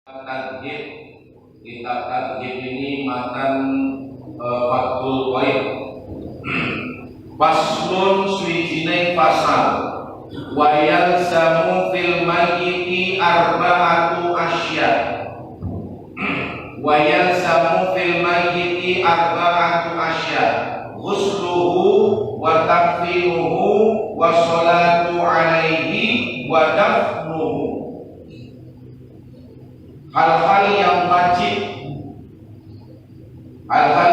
Targhib, kitab Targhib ini matan Fathul Qaib. Faslun swijine pasal wa yalzamu fil mayyiti arba'atu asya. Wa yalzamu fil mayyiti arba'atu asya. Ghusluhu wa takfinuhu wa sholatu alaihi wa dafnuhu. Hal-hal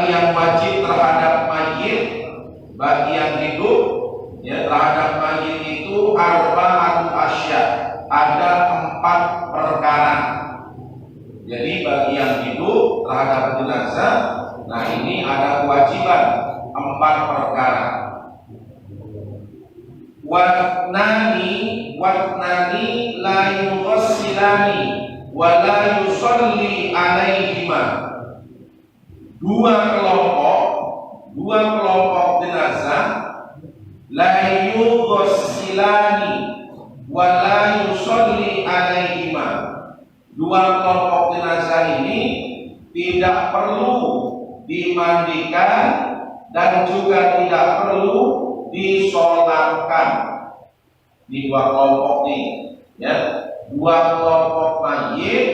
yang wajib terhadap mayit bagi yang hidup, ya, terhadap mayit itu arba'atu asya, ada 4 perkara. Jadi bagi yang hidup terhadap jenazah, nah ini ada kewajiban 4 perkara. Watnani la yughassilani wa la yusalli alaihima. Dua kelompok jenazah, la yughassilani wa la yusalli alaihima. Dua kelompok jenazah ini tidak perlu dimandikan dan juga tidak perlu disolatkan. Di dua kelompok ini, ya, dua kelompok mayit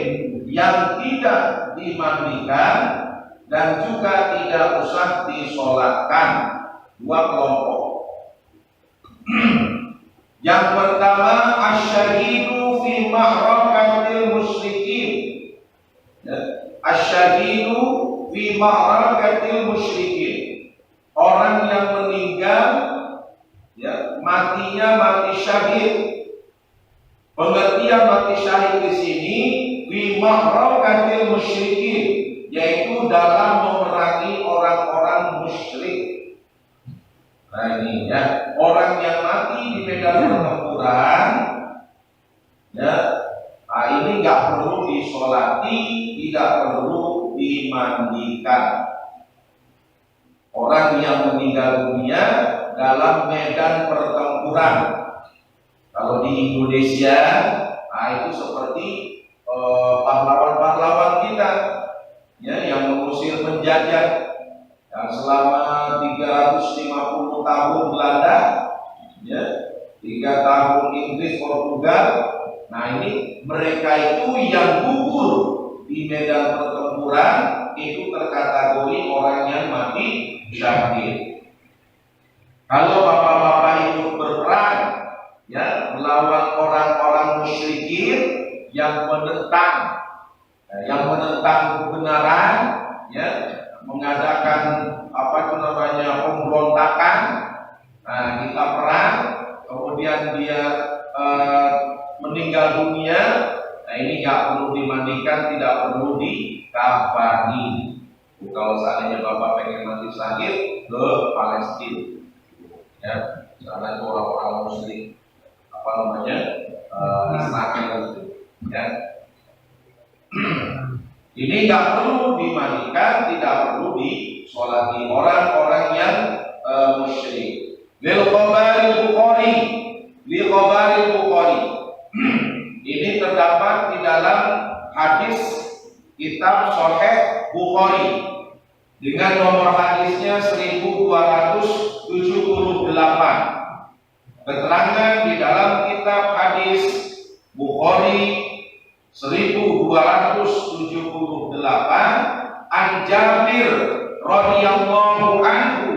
yang tidak dimandikan dan juga tidak usah disolatkan. Dua kelompok. Yang pertama, asyahidu fi ma'rakatil musyrikin. Asyahidu fi ma'rakatil musyrikin. Orang yang meninggal, ya, matinya mati syahid. Pengertian mati syahid di sini fi ma'rakatil musyrikin, yaitu dalam memerangi orang-orang musyrik. Nah ini, ya, orang yang mati di medan pertempuran, ya, nah ini nggak perlu disolati, tidak perlu dimandikan. Orang yang meninggal dunia dalam medan pertempuran. Kalau di Indonesia, nah itu seperti pahlawan-pahlawan kita, ya, yang mengusir penjajah, yang selama 350 tahun Belanda, ya, 3 tahun Inggris, Portugal. Nah ini mereka itu yang gugur di medan pertempuran itu terkategori orang yang mati syahid. Kalau bapak-bapak ikut berperang, ya, melawan orang-orang musyrikin yang menentang kebenaran, ya, mengadakan pemberontakan. Nah, kita perang, kemudian dia meninggal dunia. Nah, ini nggak perlu dimandikan, tidak perlu dikafani. Kalau seandainya bapak pengen mati syahid ke Palestina, ya, karena itu orang-orang musyrik, Israel, ya. Ini nggak perlu dimandikan, tidak perlu disolati orang-orang yang musyrik. Lil khabaril Bukhari. Ini terdapat di dalam hadis kitab Sahih Bukhari dengan nomor hadisnya 1278. Keterangan di dalam kitab hadis Bukhari 1278, an Jabir radhiyallahu anhu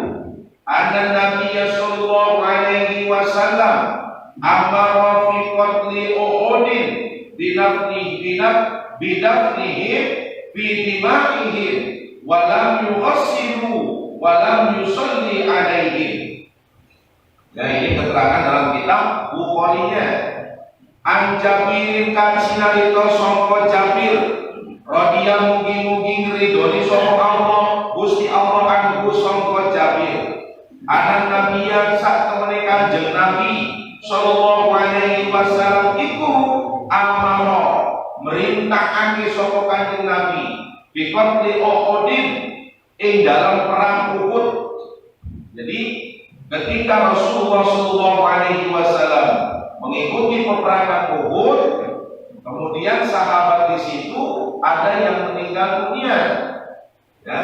anna Nabiy sallallahu alaihi wasallam amara fi qatli Uhudin bidafnihim fi dima'ihim wa lam yughassilu wa lam yusalli alaihim. Ya, ini keterangan dalam kitab Bukhari-nya. An Jabirin kacinarito sangka Jabir radhiyallahu mugi-mugi ngridoni sapa Allah Gusti Allah anhu sangka Jabir. Anak Nabiya sak temene Kanjeng Nabi sallallahu alaihi wasallam iku amara merintahake sapa Kanjeng Nabi biqatli Uhudin ing dalam perang Uhud. Jadi ketika Rasulullah sallallahu alaihi wasallam mengikuti peperangan Uhud, kemudian sahabat di situ ada yang meninggal dunia, ya,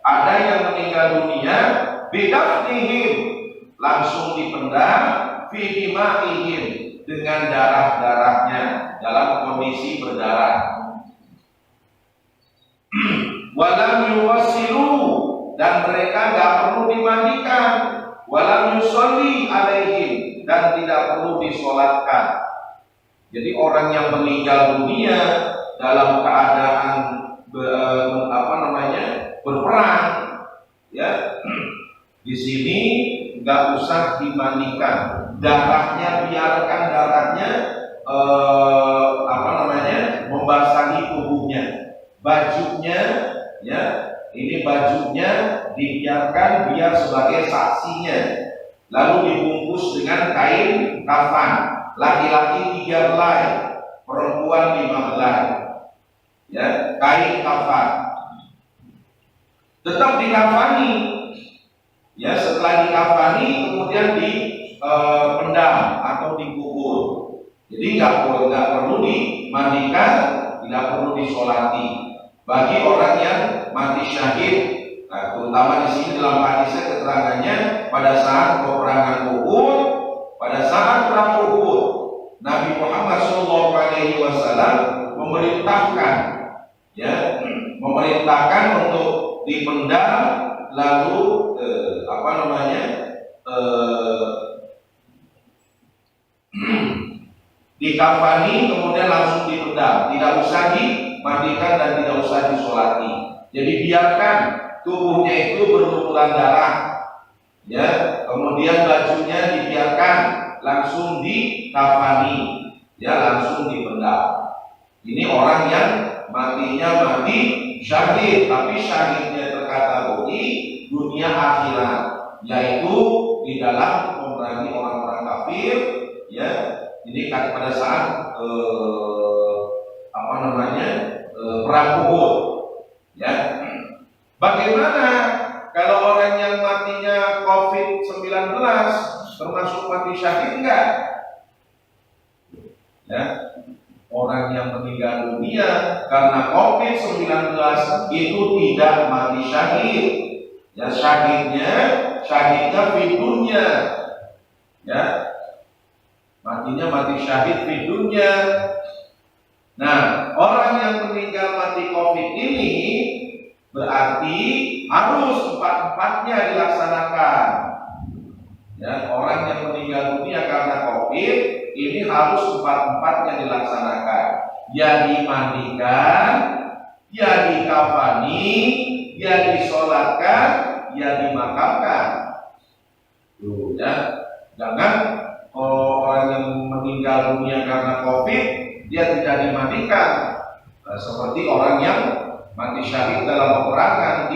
ada yang meninggal dunia, bidafnihim, langsung dipendam, fidimaihim, dengan darah-darahnya, dalam kondisi berdarah. Walam yuwasilu, dan mereka gak perlu dimandikan. Walam yusolli alaihim, dan tidak perlu disolatkan. Jadi orang yang meninggal dunia dalam keadaan berperang, ya, di sini nggak usah dimandikan. Darahnya biarkan darahnya membasahi tubuhnya. Bajunya, ya, ini bajunya dibiarkan biar sebagai saksinya. Lalu dibungkus dengan kain kafan. Laki-laki 3 helai, perempuan 5 helai, ya, kain kafan. Tetap dikafani, ya, setelah dikafani kemudian dipendam atau dikubur. Jadi nggak perlu dimandikan, tidak perlu disolati. Bagi orang yang mati syahid, nah, terutama di sini dalam hadisnya keterangannya pada saat peperangan Uhud, pada saat perang Uhud, Nabi Muhammad SAW memerintahkan untuk dipendam, lalu dikafani, kemudian langsung dipendam, tidak usah dimandikan dan tidak usah disolati. Jadi biarkan tubuhnya itu berlumuran darah, ya, kemudian bajunya dibiarkan langsung dikafani, ya, langsung dipendam. Ini orang yang matinya mati syahid, tapi syahidnya terkategori dunia akhirat, yaitu di dalam memerangi orang-orang kafir, ya. Ini pada saat perang Uhud, ya. Bagaimana kalau orang yang matinya COVID-19 termasuk mati syahid enggak? Ya. Orang yang meninggal dunia karena COVID-19 itu tidak mati syahid. Ya, syahidnya fidurnya, ya, matinya mati syahid fidurnya. Nah, orang yang meninggal mati COVID ini berarti harus 4-4-nya dilaksanakan. Ya, orang yang meninggal dunia karena COVID ini harus 4-4-nya dilaksanakan. Ya dimandikan, ya dikafani, ya disolatkan, ya dimakamkan. Tuh, ya. Jangan orang yang meninggal dunia karena COVID dia tidak dimandikan, seperti orang yang mati syahid dalam peperangan.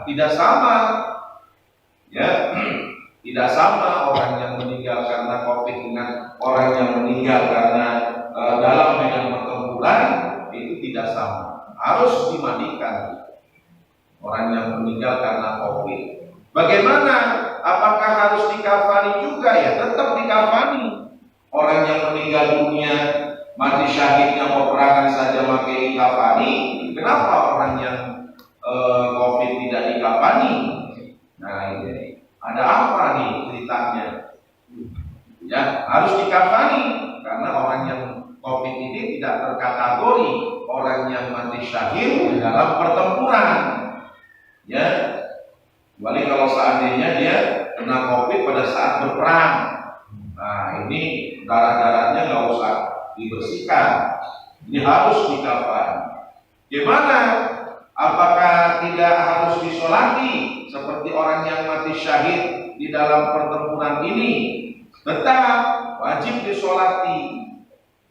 Tidak sama, ya. Tidak sama orang yang meninggal karena COVID dengan orang yang meninggal karena dalam medan pertempuran, itu tidak sama. Harus dimandikan orang yang meninggal karena COVID. Bagaimana? Apakah harus dikafani juga? Ya, tetap dikafani. Orang yang meninggal dunia mati syahidnya peperangan saja pakai dikafani. Kenapa orang yang COVID tidak dikafani? Nah, ini ada apa nih ceritanya? Ya, harus dikafani karena orang yang COVID ini tidak terkategori orang yang mati syahid dalam pertempuran. Ya, kecuali kalau seandainya dia kena COVID pada saat berperang. Nah, ini darah-darahnya nggak usah dibersihkan. Ini harus dikafan. Gimana? Apakah tidak harus disolati seperti orang yang mati syahid di dalam pertempuran ini? Tetap wajib disolati.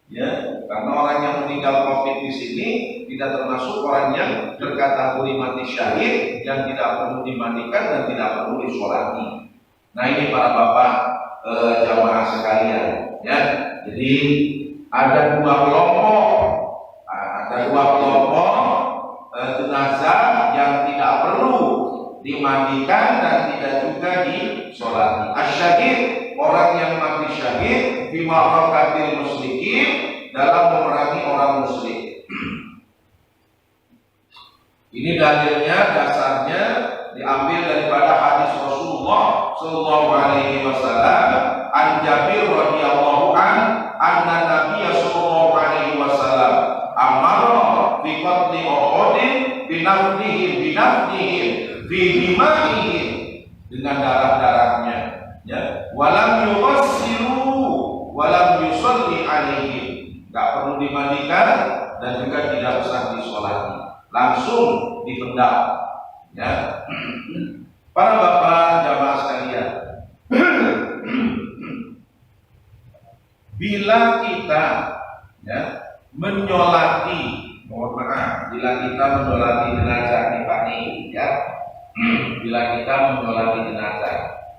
Ya, karena orang yang meninggal COVID di sini tidak termasuk orang yang berkategori mati syahid yang tidak perlu dimandikan dan tidak perlu disolati. Nah, ini para bapak jamaah sekalian, ya. Jadi ada dua kelompok jenazah yang tidak perlu dimandikan dan tidak juga disolati. Asyhid, orang yang mati syahid fi ma'rakatil musyrikin, dalam memerangi orang musyrik. Ini dalilnya, dasarnya diambil daripada hadis Rasulullah Sallallahu Alaihi Wasallam. An Jabir radhiyallahu anna Nabiy Sallallahu Alaihi Wasallam amara fi qatli Uhudin binafdihim fi dima'ihim, dengan darah-darahnya, ya. Walam yughsilu walam yusalli alaihim, enggak perlu dimandikan dan juga tidak usah disolati, langsung dipendam, ya. Para bapak jamaah sekalian, bila kita, ya, menyolati, mohon maaf, bila kita menyolati jenazah di pagi, ya, bila kita menyolati jenazah,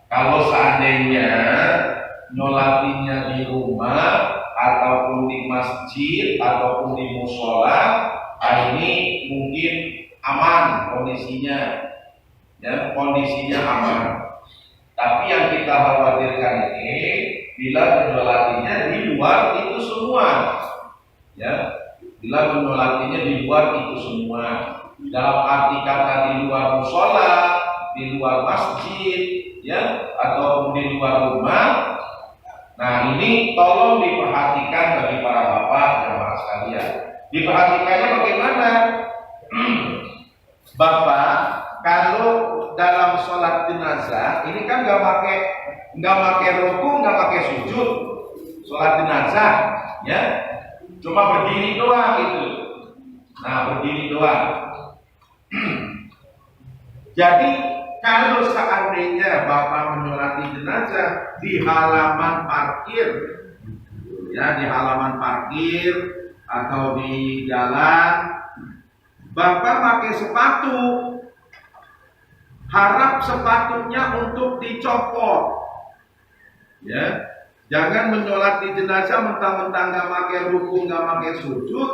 kalau seandainya nyolatinya di rumah ataupun di masjid ataupun di musola, ini mungkin aman kondisinya, ya, kondisinya aman. Tapi yang kita khawatirkan ini bila menyolatinya di luar itu semua, ya, bila menyolatinya di luar itu semua, dalam arti kata di luar musola, di luar masjid, ya, ataupun di luar rumah. Nah, ini tolong diperhatikan bagi para bapak jamaah sekalian. Diperhatikannya bagaimana? Bapak, kalau dalam sholat jenazah ini kan nggak pakai ruku, nggak pakai sujud, sholat jenazah, ya, cuma berdiri doang itu. Nah, berdiri doang. Jadi kalau seandainya bapak menyolati jenazah di halaman parkir, ya, di halaman parkir atau di jalan, bapak pakai sepatu, harap sepatunya untuk dicopot, ya. Jangan menyolati jenazah mentang-mentang nggak pakai ruku, nggak pakai sujud,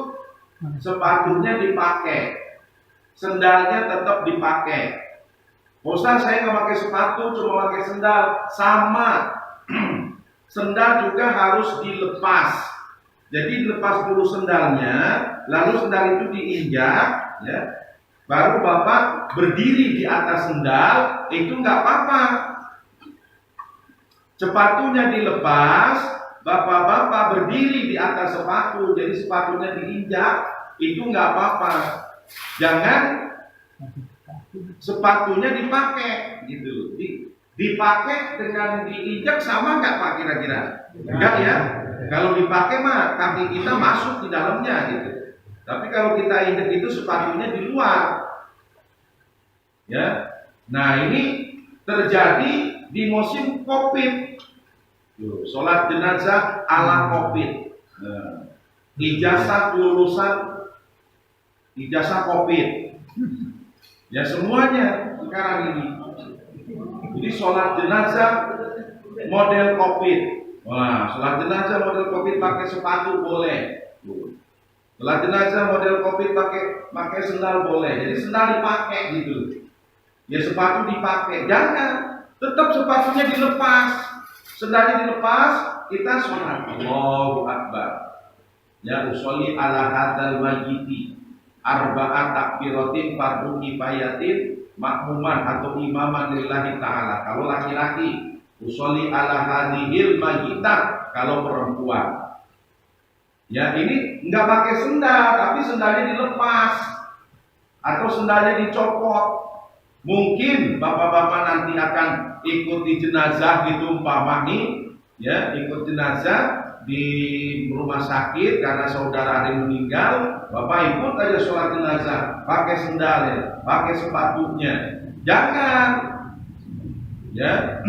sepatunya dipakai, sendalnya tetap dipakai. Ustaz, saya nggak pakai sepatu, cuma pakai sendal. Sama. Sendal juga harus dilepas. Jadi lepas dulu sendalnya, lalu sendal itu diinjak, ya. Baru bapak berdiri di atas sendal, itu nggak apa-apa. Sepatunya dilepas, bapak-bapak berdiri di atas sepatu, jadi sepatunya diinjak, itu nggak apa-apa. Jangan sepatunya dipakai, gitu. Dipakai dengan diinjak sama nggak Pak kira-kira? Enggak, ya. Kalau dipakai mah kaki kita masuk di dalamnya, gitu. Tapi kalau kita injak itu sepatunya di luar, ya. Nah, ini terjadi di musim COVID. Sholat jenazah ala COVID. Ijazah lulusan ijazah COVID. Ya, semuanya sekarang ini. Jadi sholat jenazah model COVID. Wah, sholat jenazah model COVID pakai sepatu boleh. Sholat jenazah model COVID pakai sendal boleh. Jadi sendal dipakai gitu. Ya, sepatu dipakai. Jangan, tetap sepatunya dilepas, sendalnya dilepas, kita sholat. Allahu Akbar. Ya, usolli ala hadzal majiti arba'at takbiratin fardu kifayatin makmuman atau imaman lillahi ta'ala. Kalau laki-laki, usolli ala hadhil majita. Kalau perempuan, ya, ini nggak pakai sendal, tapi sendalnya dilepas atau sendalnya dicopot. Mungkin bapak-bapak nanti akan ikut di jenazah gitu umpamanya, ya, ikut jenazah di rumah sakit karena saudara ada yang meninggal, bapak ikut aja sholat jenazah, pakai sendalnya, pakai sepatunya. Jangan, ya,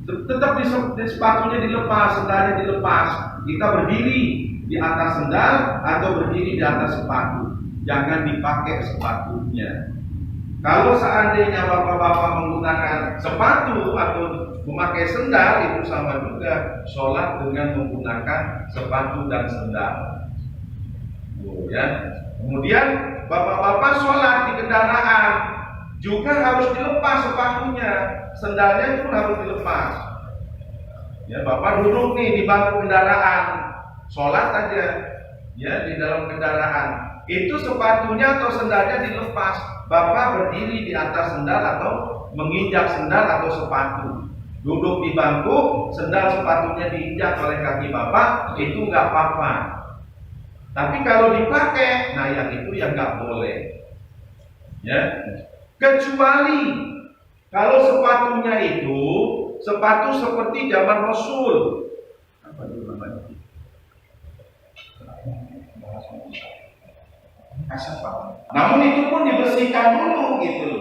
tetap di sepatunya dilepas, sendalnya dilepas. Kita berdiri di atas sendal atau berdiri di atas sepatu. Jangan dipakai sepatunya. Kalau seandainya bapak-bapak menggunakan sepatu atau memakai sendal, itu sama juga sholat dengan menggunakan sepatu dan sendal. Ya. Kemudian bapak-bapak sholat di kendaraan juga harus dilepas sepatunya, sendalnya pun harus dilepas. Ya, bapak duduk nih di bangku kendaraan, sholat aja, ya, di dalam kendaraan. Itu sepatunya atau sendalnya dilepas, Bapak berdiri di atas sendal atau menginjak sendal atau sepatu. Duduk di bangku, sendal sepatunya diinjak oleh kaki Bapak, itu nggak apa-apa. Tapi kalau dipakai, nah yang itu yang nggak boleh. Ya, kecuali kalau sepatunya itu sepatu seperti zaman Rasul. Apa itu namanya? Namun itu pun dibersihkan dulu gitu.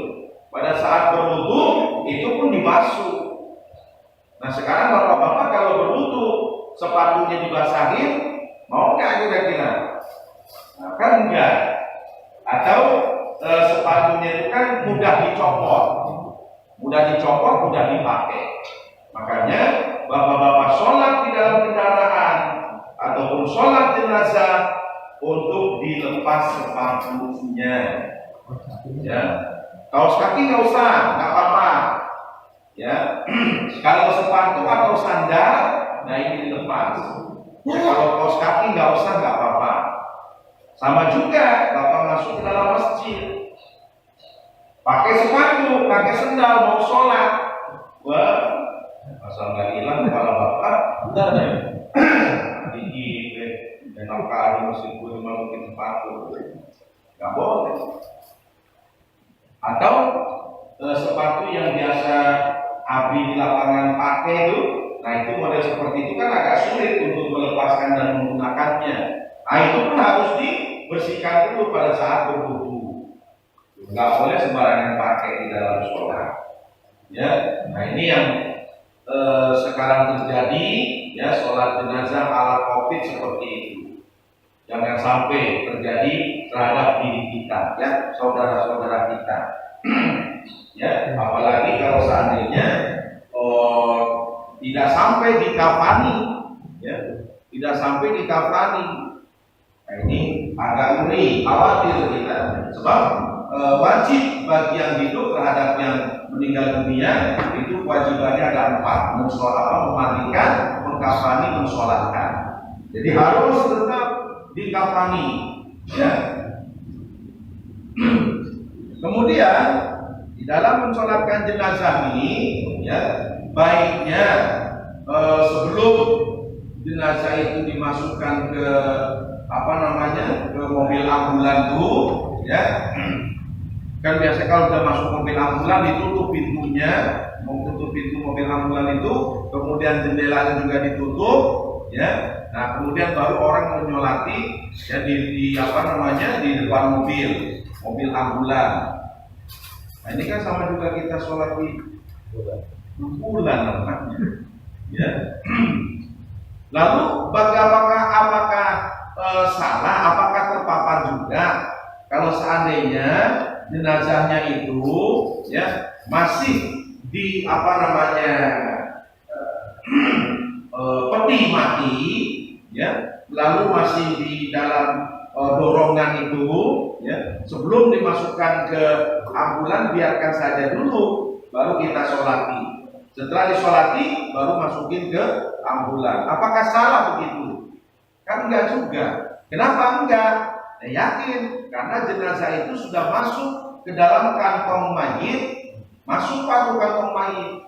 Pada saat berwudu itu pun dibasuh. Nah sekarang bapak-bapak kalau berwudu sepatunya dibasahin, mau nggak kira-kira? Nah, kan enggak. Atau sepatunya itu kan mudah dicopot, mudah dipakai. Makanya bapak-bapak sholat di dalam kendaraan ataupun sholat jenazah untuk dilepas sepatunya. Ya, kaos kaki nggak usah, nggak apa-apa. Ya, kalau sepatu atau sandal, nah ini dilepas. Ya, kalau kaos kaki nggak usah, nggak apa-apa. Sama juga, bapak masuk ke dalam masjid, pakai sepatu, pakai sendal, mau sholat, wah, asal nggak hilang kepala bapak, bentar deh, gigi, enak kali masih gue masukin sepatu, nggak boleh. Atau sepatu yang biasa Abi di lapangan pakai itu, nah itu model seperti itu kan agak sulit untuk melepaskan dan menggunakannya. Nah itu pun harus dibersihkan dulu pada saat berwudu. Nggak boleh sembarangan pakai di dalam sholat. Ya, nah ini yang sekarang terjadi, ya sholat jenazah ala COVID seperti itu. Jangan sampai terjadi terhadap diri kita, ya saudara-saudara kita. Ya, apalagi kalau seandainya tidak sampai dikafani, ya, tidak sampai dikafani. Nah, ini agak ngeri, khawatir kita. Sebab wajib bagi yang hidup terhadap yang meninggal dunia itu kewajibannya ada 4: memandikan, mengkafani, mensolatkan. Jadi harus tetap dikafani, ya. Kemudian di dalam mensolatkan jenazah ini, ya, baiknya sebelum jenazah itu dimasukkan ke ke mobil ambulan tuh, ya. Kan biasa kalau udah masuk mobil ambulan ditutup pintunya, tutup pintu mobil ambulan itu, kemudian jendelanya juga ditutup, ya. Nah kemudian baru orang menyolati, ya, di depan mobil ambulan. Nah ini kan sama juga kita sholat di ambulan namanya, ya. Lalu apakah salah, apakah terpapar juga kalau seandainya jenazahnya itu, ya, masih di peti mati, ya, lalu masih di dalam dorongan itu, ya, sebelum dimasukkan ke ambulan biarkan saja dulu, baru kita sholati. Setelah disolati baru masukin ke ambulan. Apakah salah begitu? Kan enggak juga. Kenapa enggak? Saya yakin karena jenazah itu sudah masuk ke dalam kantong mayit, masuk ke kantong mayit.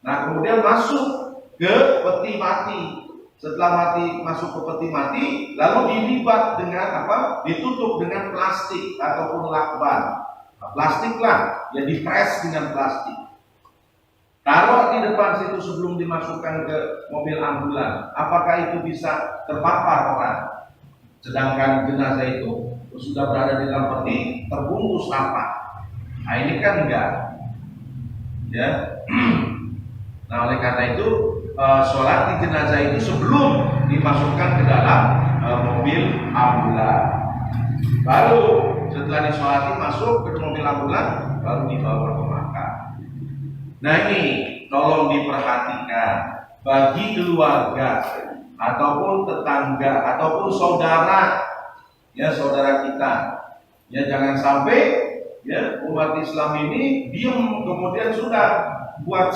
Nah kemudian masuk ke peti mati. Setelah masuk ke peti mati, lalu dilibat dengan ditutup dengan plastik ataupun lakban. Nah, plastik lah, ya dipres dengan plastik. Taruh di depan situ sebelum dimasukkan ke mobil ambulan. Apakah itu bisa terpapar orang? Sedangkan jenazah itu sudah berada di dalam peti terbungkus sampah. Nah ini kan enggak, ya. Nah oleh karena itu sholat di jenazah itu sebelum dimasukkan ke dalam mobil ambulan. Baru setelah disolati masuk ke mobil ambulan, baru dibawa ke makam. Nah ini tolong diperhatikan bagi keluarga ataupun tetangga ataupun saudara, ya saudara kita, ya jangan sampai, ya, umat Islam ini diam kemudian sudah buat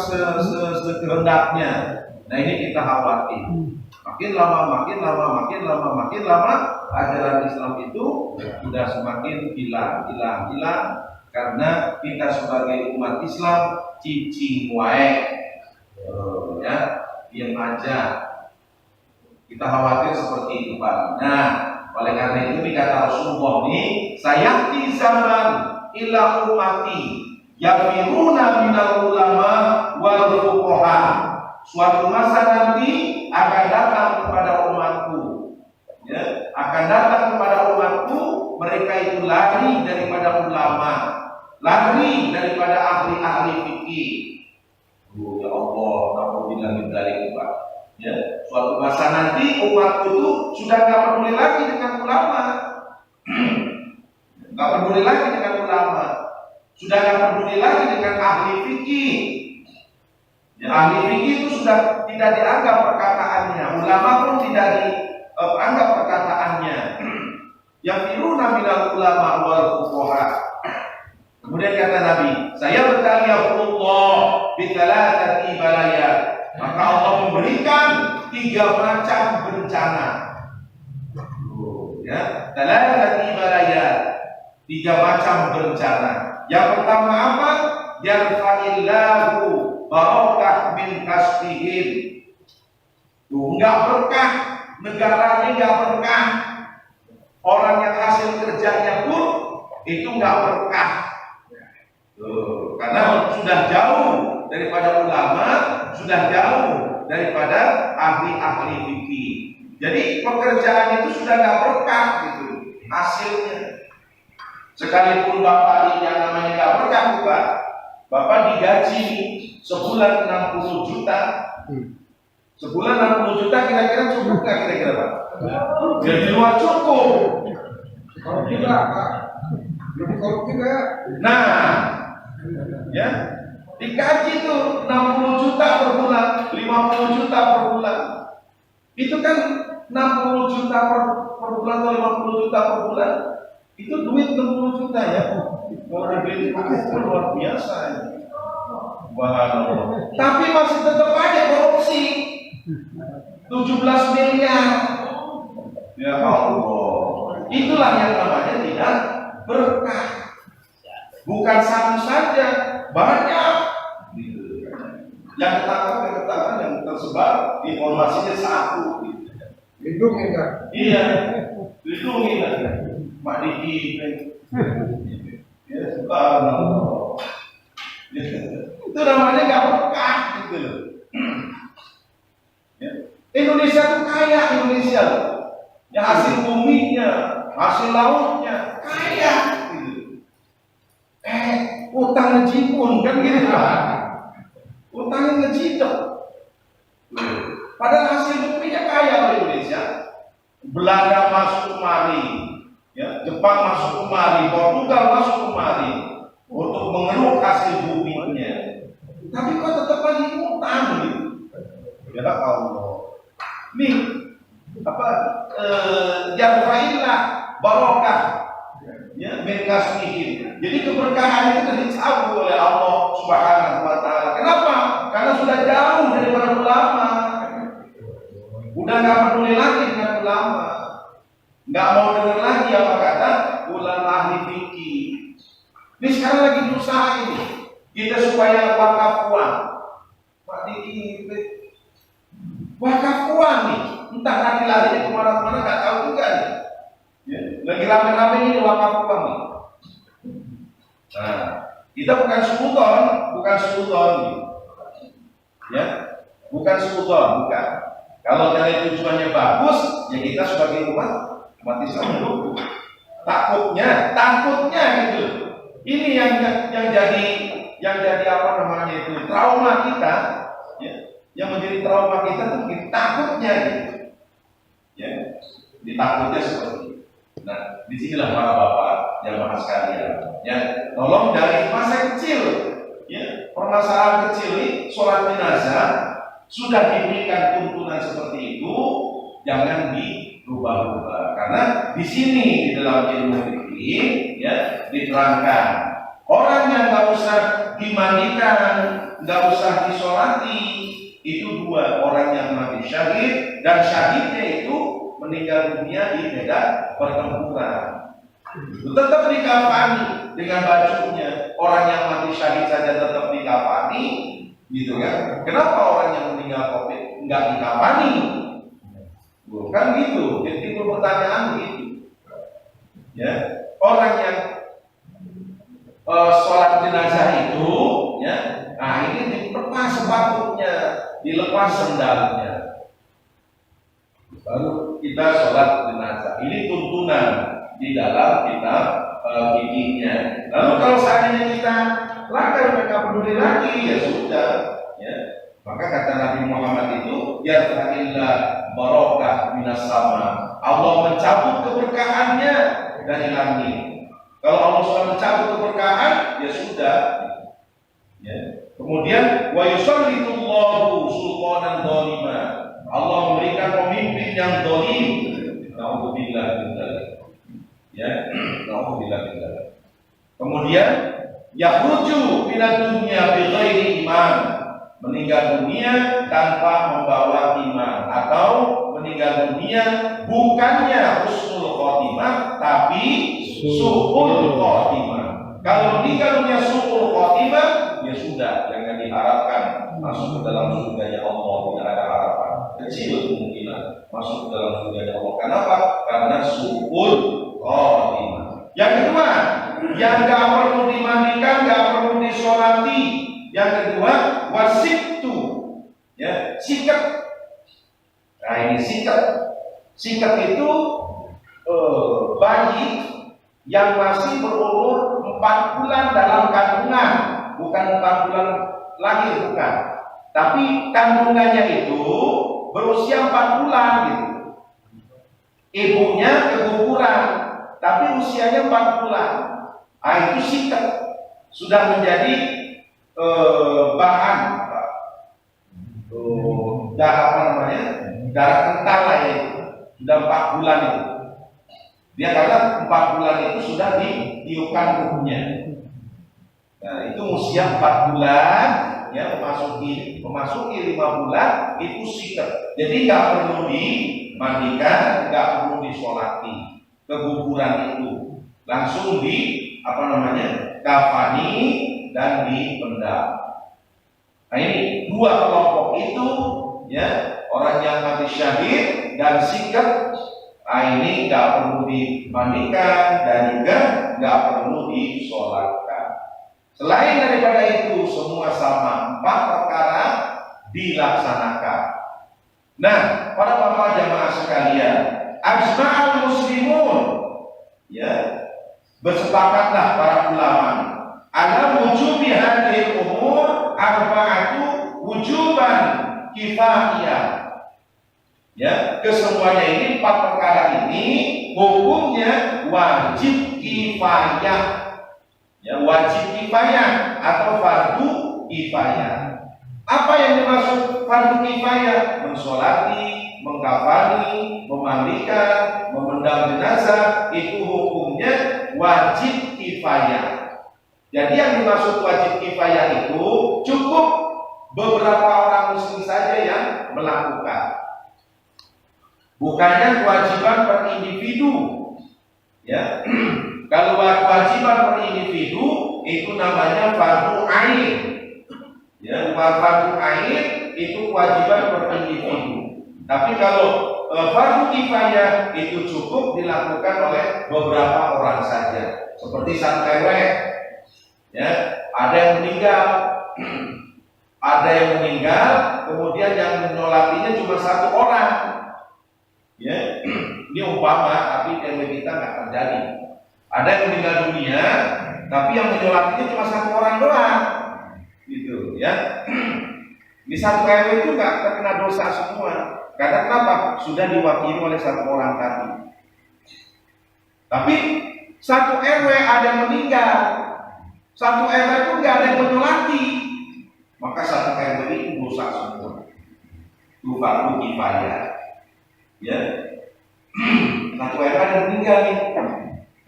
sekehendaknya. Nah ini kita khawatir. Makin lama ajaran Islam itu sudah semakin hilang. karena kita sebagai umat Islam cicing wae, ya, diam aja. Kita khawatir seperti itu, Pak. Nah, oleh karena itu kata Rasulullah ini, sayati zaman ila ummati yafiruna minal ulama wal fuqaha. Suatu masa nanti akan datang kepada umatku, ya, akan datang kepada umatku, mereka itu lari daripada ulama, lari daripada ahli-ahli fikih. Ya Allah, alhamdulillah min dzalik, Pak. Ya, suatu masa nanti umatku itu sudah nggak peduli lagi dengan ulama, nggak peduli lagi dengan ulama, sudah nggak peduli lagi dengan ahli fikih. Ya, ahli fikih itu sudah tidak dianggap perkataannya, ulama pun tidak dianggap perkataannya. Yang firuna minal ulama wal fuqaha. Kemudian kata Nabi, saya berkali Allah bitalatati balaya. Maka Allah memberikan 3 macam bencana. Ya, talatati balaya. 3 macam bencana. Yang pertama apa? Yarfa'illahu barakah min kasbihim. Enggak berkah, negaranya enggak berkah. Orang yang hasil kerjanya pun itu enggak berkah. Karena sudah jauh daripada ulama, sudah jauh daripada ahli-ahli fikih. Jadi pekerjaan itu sudah enggak berkah gitu hasilnya. Sekalipun bapak yang namanya enggak berkah, Pak. Bapak digaji sebulan 60 juta. Sebulan 60 juta kira-kira cukup nggak kira-kira, Pak? Ya di luar cukup. Kalau kita, Pak, kalau kita, nah, ya, digaji tuh 60 juta per bulan, 50 juta per bulan. Itu kan 60 juta per bulan atau 50 juta per bulan. Itu duit 60 juta ya. Kalau dibeli itu luar biasa ya. Wah, tapi masih tetap aja korupsi. 17 miliar. Ya Allah. Itulah yang namanya tidak berkah. Bukan satu saja, banyak. Yang ketangkap, yang tersebar, informasinya satu. Lindungi kan? Iya, lindungi kan? Mak Diki. Ya, subhanallah. Itu namanya nggak berkah gitu loh. Ya. Indonesia tuh kaya, Indonesia ya, hasil buminya, hasil lautnya kaya gitu. Utang ngejipun kan gitu kan, utangnya ngejidok. Padahal hasil buminya kaya loh Indonesia. Belanda masuk kemari, ya, Jepang masuk kemari, Portugal masuk kemari untuk mengeruk hasil buminya. Tapi kok tetap lagi utang gitu. Ya Allah. Nih apa yarfa'illah barokah ya min kasbihim. Jadi keberkahan itu dicabut oleh Allah Subhanahu wa taala. Kenapa? Karena sudah jauh daripada ulama. Udah enggak peduli lagi dengan ulama. Enggak mau dengar lagi apa kata ulama ahli fikih. Ini sekarang lagi berusaha ini kita supaya wakaf uang. Pak Diki wakaf uang nih, entah nanti larinya kemana-mana nggak tahu juga nih. Ya, lagi rame-rame ini wakaf uang nih. Nah, kita bukan sekuton nih. Ya, bukan sekuton, bukan. Kalau kalian tujuannya bagus, ya kita sebagai umat Islam mendukung. Takutnya gitu. Ini yang jadi apa namanya itu trauma kita, ya, yang menjadi trauma kita tuh takutnya gitu. Ya, ditakutnya seperti itu. Nah, disinilah para bapak yang mahal sekalian, ya, tolong dari masa kecil, ya, permasalahan kecil ini sholat jenazah sudah diberikan tuntunan seperti itu, jangan dirubah-rubah. Karena di sini di dalam ilmu fikih, ya, diterangkan orang yang nggak usah dimandikan, nggak usah disolati, itu 2, orang yang mati syahid dan syahidnya itu meninggal dunia di medan pertempuran. Tetap dikafani dengan bajunya. Orang yang mati syahid saja tetap dikafani, gitu kan? Kenapa orang yang meninggal COVID nggak dikafani? Bukan gitu. Jadi pertanyaan begitu. Ya, orang yang sholat jenazah itu, ya, nah ini dilepas sepatunya, dilepas sendalnya, baru kita sholat jenazah. Ini tuntunan di dalam kitab fikihnya. Lalu kalau seandainya kita langgar mereka peduli lagi, ya sudah, ya. Maka kata Nabi Muhammad itu, ya ta'illah barokah minas sama. Allah mencabut keberkahannya dari langit. Kalau Allah sudah mencabut keberkahan, ya sudah. Ya. Kemudian wa yusallitullahu sultanan dzalima. Allah memberikan pemimpin yang zalim. Nauzubillah min dzalik. Ya, nauzubillah min dzalik. Kemudian yakhruju minad dunya bi ghairi iman. Meninggal dunia tanpa membawa iman, atau meninggal dunia bukannya husnul khotimah tapi su'ul khotimah. Kalau meninggal dunia su'ul khotimah, ya sudah, jangan diharapkan masuk ke dalam surganya Allah. Tidak ada harapan, kecil kemungkinan masuk ke dalam surganya Allah. Kenapa? Karena su'ul khotimah. Yang kedua, yang gak perlu dimandikan, gak perlu disolati. Yang kedua, wasibtu, ya, sikat. Nah ini sikat. Sikat itu bayi yang masih berumur 4 bulan dalam kandungan, bukan 4 bulan lahir, bukan. Tapi kandungannya itu berusia 4 bulan gitu. Ibunya keguguran, tapi usianya 4 bulan. Nah itu sikat, sudah menjadi bahan darah kental lah ya, sudah 4 bulan itu. Dia kata 4 bulan itu sudah ditiupkan ruhnya. Nah itu usia 4 bulan, ya, memasuki 5 bulan itu sikat. Jadi nggak perlu dimandikan, nggak perlu disolati. Keguguran itu langsung kafani dan dipendam. Nah ini 2 kelompok itu, ya, orang yang mati syahid dan sikat. Nah ini nggak perlu dimandikan dan juga nggak perlu disolatkan. Selain daripada itu semua sama, 4 perkara dilaksanakan. Nah, para bapak jamaah sekalian, ajma'al muslimun, ya, bersepakatlah para ulama ala wujubi hadhil umur arba'atu wujuban kifayah. Ya, kesemuanya ini 4 perkara ini hukumnya wajib kifayah. Ya, wajib kifayah atau fardu kifayah. Apa yang dimaksud fardu kifayah? Mensolati, mengkafani, memandikan, memendam jenazah, itu hukumnya wajib kifayah. Jadi yang dimaksud wajib kifayah itu cukup beberapa orang muslim saja yang melakukan. Bukannya kewajiban per individu. Ya. Kalau kewajiban per individu itu namanya fardu ain. Ya, fardu ain itu kewajiban per individu. Tapi kalau fardu kifayah itu cukup dilakukan oleh beberapa orang saja. Seperti santai. Ya, ada yang meninggal, kemudian yang menyolatinya cuma 1 orang. Ya, ini umpama, tapi yang kita nggak terjadi. Ada yang meninggal dunia, tapi yang menyolatinya cuma 1 orang doang, gitu, ya. Di 1 RW itu nggak terkena dosa semua, karena kenapa? Sudah diwakili oleh 1 orang tadi. Tapi 1 RW ada yang meninggal, 1 RW itu nggak ada yang menyolati, maka 1 RW itu dosa semua. Itu fardu kifayah. Ya, 1 RW ada yang meninggal nih,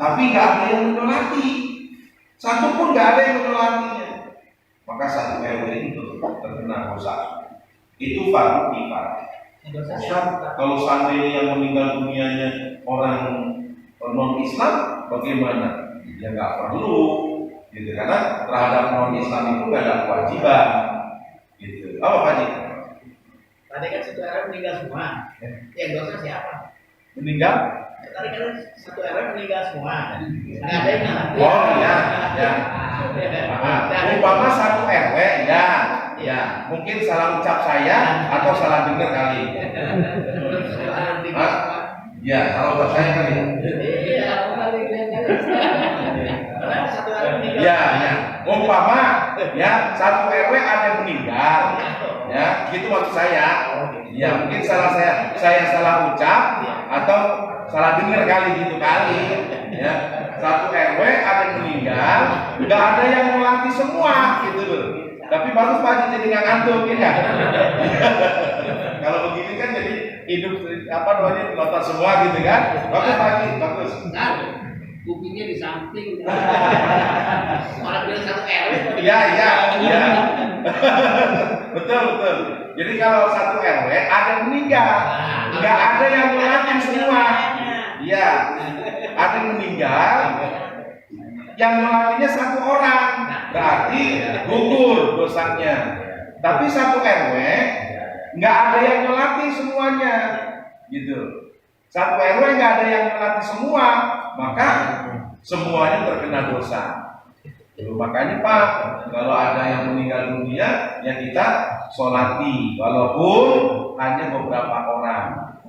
tapi nggak ada yang menyolati, 1 pun nggak ada yang menyolatinya, maka 1 RW itu terkena dosa. Itu fardu kifayah. Kalau seandainya yang meninggal dunianya orang non Islam bagaimana? Ya nggak perlu, gitu karena terhadap non Islam itu nggak ada kewajiban, gitu. Apa Pak Haji? Tadi kan satu RW meninggal semua. Yang dosa siapa? Meninggal? Tadi kan satu RW meninggal semua. Nggak ada yang mati. Oh iya, ya. Umpama satu RW, ya. Mungkin salah ucap saya atau salah dengar kali. Ya, salah ucap saya kali. Iya, karena satu RW meninggal. Ya. Umpama ya satu RW ada yang meninggal. Ya, gitu maksud saya. Ya, mungkin saya salah ucap atau salah dengar kali gitu kali. Ya, satu RW ada yang meninggal, nggak ada yang melatih semua gitu loh. Tapi bagus Pak Haji jadi nggak ngantuk ya. Kalau begini kan jadi hidup apa namanya nonton semua gitu kan. Bagus Pak Haji, bagus. Kupingnya di samping. Orang bilang satu RW. Iya. Betul. Jadi kalau satu RW ada yang meninggal, nggak ada yang melatih semua. Iya, ada yang meninggal, yang melatihnya satu orang, berarti gugur dosanya. Tapi satu RW nggak ada yang melatih semuanya, gitu. Satu RW nggak ada yang melatih semua, maka semuanya terkena dosa. Makanya Pak, kalau ada yang meninggal dunia, ya kita sholati, walaupun hanya beberapa orang.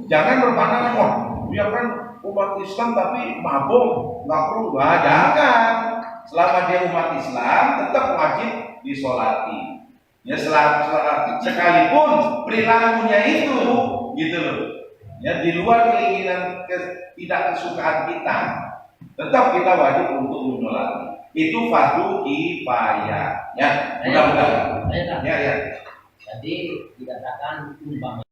Jangan berpandangan, wah, dia kan umat Islam tapi mabuk, nggak perlu. Nah, jangan. Selama dia umat Islam, tetap wajib disolati. Ya, sekalipun perilakunya itu, gitu loh. Ya, di luar keinginan tidak kesukaan kita, tetap kita wajib untuk menyolati. Itu fardu kifayah. Ya, mudah-mudahan. Ya. Ya. Jadi dikatakan umpama